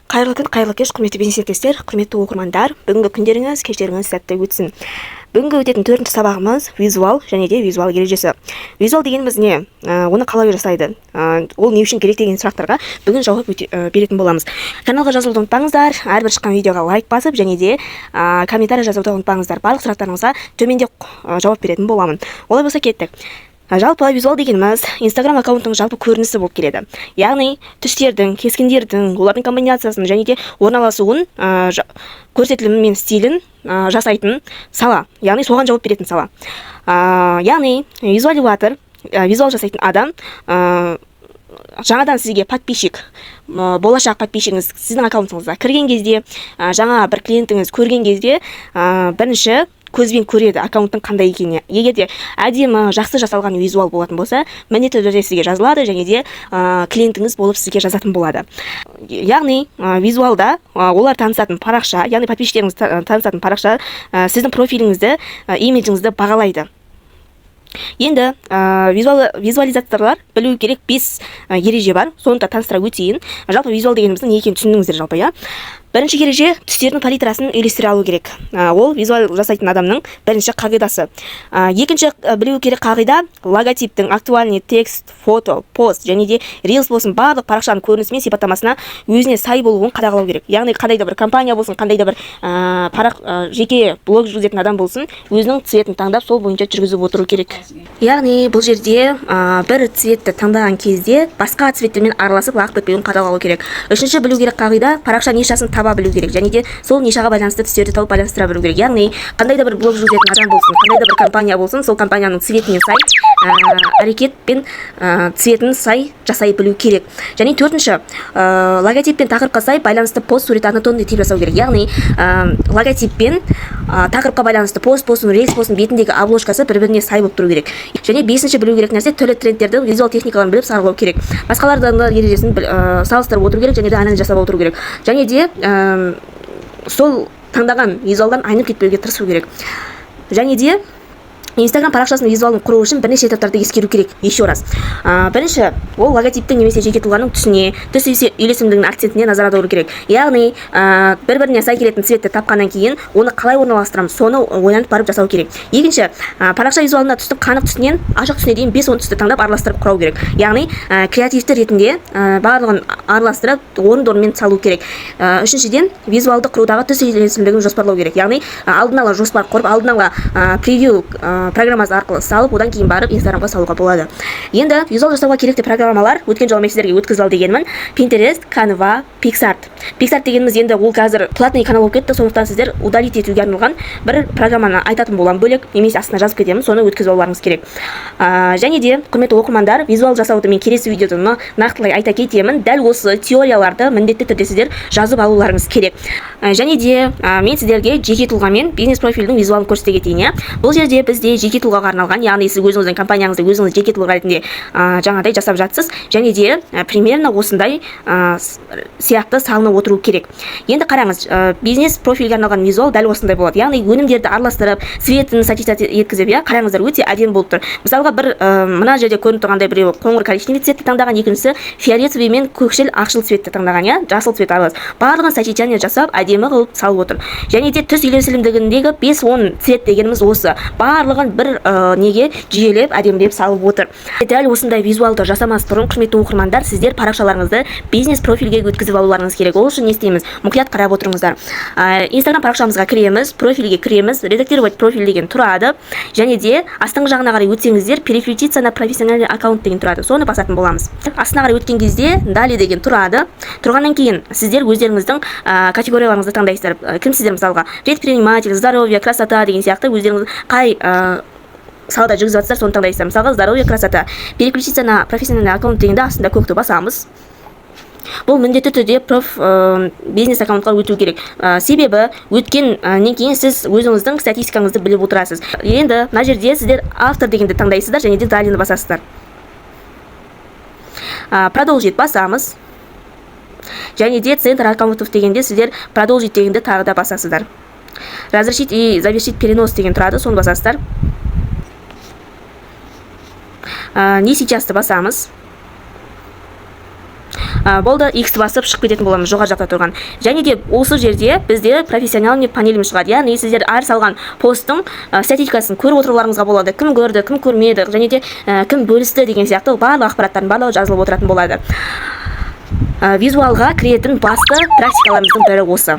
Қайырлы күн, қайырлы кеш, құрметті бизнес-серіктестер, құрметті оқырмандар. Бүгінгі күндеріңіз, кештеріңіз сәтті өтсін. Бүгінгі өтетін 4-ші сабағымыз визуал және де визуал ережесі. Визуал дегеніміз не? Оны қалай жасайды? Ол не үшін керек деген сұрақтарға бүгін жауап беретін боламыз. Каналға жазылуды ұмытпаңыздар, әрбір шыққан видеоға лайк басып және де комментарий жазуды ұмытпаңыздар. Барлық сұрақтарыңызға төменде жауап беретін боламын. Олай болса кеттік. Жалпы визуал дегеніміз Instagram аккаунттың жалпы көрінісі болып келеді. Яғни түстердің, кескіндердің, олардың комбинациясын және де орналасуын, көрсетілімі мен стилін жасайтын сала. Яғни соған жауап беретін сала. Яғни визуализатор, визуал жасайтын адам жаңадан сізге подписчик, болашақ подписчигіңіз сіздің аккаунтыңызға кірген кезде, жаңа бір клиентіңіз көрген кезде бірінші көзбен көреді аккаунттың қандай екеніне. Егер де әдемі, жақсы жасалған визуал болатын болса, міндетті түрде сізге жазылады және де клиентіңіз болып сізге жазатын болады. Яғни визуалда олар танысатын парақша, яғни подписчиктеріңіз танысатын парақша сіздің профиліңізді, имиджіңізді бағалайды. Енді визуализаторлар білу керек 5 ереже бар. Соны да таныстыра өтейін. Жалпы визуал дегеніміздің не екенін түсіндіңіздер жалпы, я? Бірінші ереже түстердің палитрасын үйлестіре алу керек. Ол визуал жасайтын адамның бірінші қағидасы. Екінші білу керек қағида логотиптің актуальный текст, фото, пост және де рилс болсын барлық парақшаның көрінісі мен сипаттамасына өзіне сай болуын қадағалау керек. Яғни қандай да бір компания болсын, қандай да бір жеке блог жүргізетін адам болсын, өзінің цветін таңдап сол бойынша жүргізіп отыру керек. Яғни бұл жерде бір цветті таңдаған кезде басқа цветтермен араласып уақыт өтпеуін қадағалау керек. Үшінші білу керек қағида парақша нишасын таба білу керек және де сол нишаға байланысты түстерді тауып байланыстыра білу керек. Яғни қандай да бір блог жүргізетін адам болсын, қандай да бір компания болсын, сол компанияның цветіне сай әрекет пен цветін сай жасай білу керек. Және төртінші, логотип пен тақырыпқа сай байланысты пост сурет анатомды тип жасау керек. Яғни логотип пен тақырыпқа байланысты пост болсын, рейс болсын, бетіндегі обложкасы бір-біріне сай болып тұру керек. Және бесінші білу керек нәрсе түрлі трендтерді, визуал техникаларын біліп саралау керек. Басқалардың ережесін салыстырып отыру керек және де анализ жасап отыру керек. Және де сол таңдаған визуалдан айнып кетпеуге тырысу керек. Және де Instagram парақшасының визуалын құру үшін бірнеше этаптарды ескеру керек. Еще раз. Бірінші, ол логотиптің немесе жеке тұлғаның түсіне, түс үйлесімдігінің акцентіне назар аудару керек. Яғни, бір-біріне сай келетін цветті тапқаннан кейін, оны қалай орналастырамыз, соны ойланып барып жасау керек. Екінші, парақша визуалына түстің қанық түсінен ашық түсіне дейін 5-10 түсті таңдап араластырып құрау керек. Яғни, креативті ретінде барлығын араластырып, орын-орнымен салу керек. Үшіншіден, визуалды құрудағы түс үйлесімдігін жоспарлау керек. Яғни, алдын ала жоспар құрып, алдын ала превью программасы арқылы салып, одан кейін барып Instagramға салуға болады. Енді визуал жасауға керекті программалар өткен жолы мен сіздерге өткізіп ал дегенмін. Pinterest, Canva, PicsArt. PicsArt дегеніміз енді ол қазір платный канал болып кетті, сондықтан сіздер удалить етуге арналған бір программаны айтатын боламын бөлек, немесе астына жазып кетемін, соны өткізіп алуларыңыз керек. Және де құрметті оқырмандар, визуал жасауды мен келесі видеода нақтылай айта кетемін. Дәл осы теорияларды міндетті түрде сіздер жазып алуларыңыз керек. Және де мен сіздерге жеке тұлғамен бизнес профилдің визуалын көрсете кетейін. Бұл жерде бізде жеке тұлғаға арналған, яғни сіз өзіңіздің компанияңызды өзіңіз жеке тұлға ретінде жаңадай жасап жатсыз, және де примерно осындай сияқты салынып отыру керек. Енді қараңыз, бизнес профильге арналған визуал дәл осындай болады. Яғни өнімдерді араластырып, цветін сочетать еткізіп, қараңыздар, өте әдемі болып тұр. Мысалға бір мына жерде көрініп тұрғандай біреу қоңыр коричневый цветті таңдаған, екіншісі фиолетовый мен көкшіл ақшыл цветті таңдаған, жасыл цвет аралас. Барлығын сочетание жасап, әдемі қылып салып отыр. Және де түс үйлесімдігіндегі 5-10 цвет дегеніміз осы. Барлығын бір неге жүйелеп, әдемілеп салып отыр. Дәл осындай визуалды жасамас бұрын, құрметті оқырмандар, сіздер парақшаларыңызды бизнес профильге өткізіп алуларыңыз керек. Ол үшін не істейміз? Мұқият қарап отырыңыздар. Instagram парақшамызға кіреміз, профильге кіреміз, редактировать профиль деген тұрады. Және де астыңғы жағына қарай өтсеңіздер, переключиться на профессиональный аккаунт деген тұрады. Соны басатын боламыз. Астына қарай өткен кезде далее деген тұрады. Тұрғаннан кейін сіздер өздеріңіздің категорияларыңызды таңдайсыздар. Кім сіздер мысалға? Предприниматель, здоровье, красота деген сияқты өздеріңіз қай салада жүргізіп жатсыздар, соны таңдайсыздар. Мысалға здоровье, красота. Переключиться на профессиональный аккаунт дегенде астында көкті басамыз. Бұл міндетті түрде бизнес аккаунтқа өту керек. Себебі өткеннен кейін сіз өзіңіздің статистикаңызды біліп отырасыз. Енді мына жерде сіздер автор дегенді таңдайсыздар және де далені басасыздар. Продолжить басамыз. Және де центр аккаунтов дегенде сіздер продолжить дегенді тағы да басасыздар. Разрешить и завершить перенос деген тұрады, соны басасыздар. Не сейчас-то басамыз. болды X басып шығып кететін боламыз жоғары жақта тұрған. Және де осы жерде бізде профессиональный панеліміз шығады. Яғни сіздер әр салған посттың статистикасын көріп отыруларыңызға болады. Кім көрді, кім көрмеді, және де кім бөлісті деген сияқты барлық ақпараттардың барлығы жазылып отыратын болады. Визуалға кіретін басты практикаларымыздың бірі осы.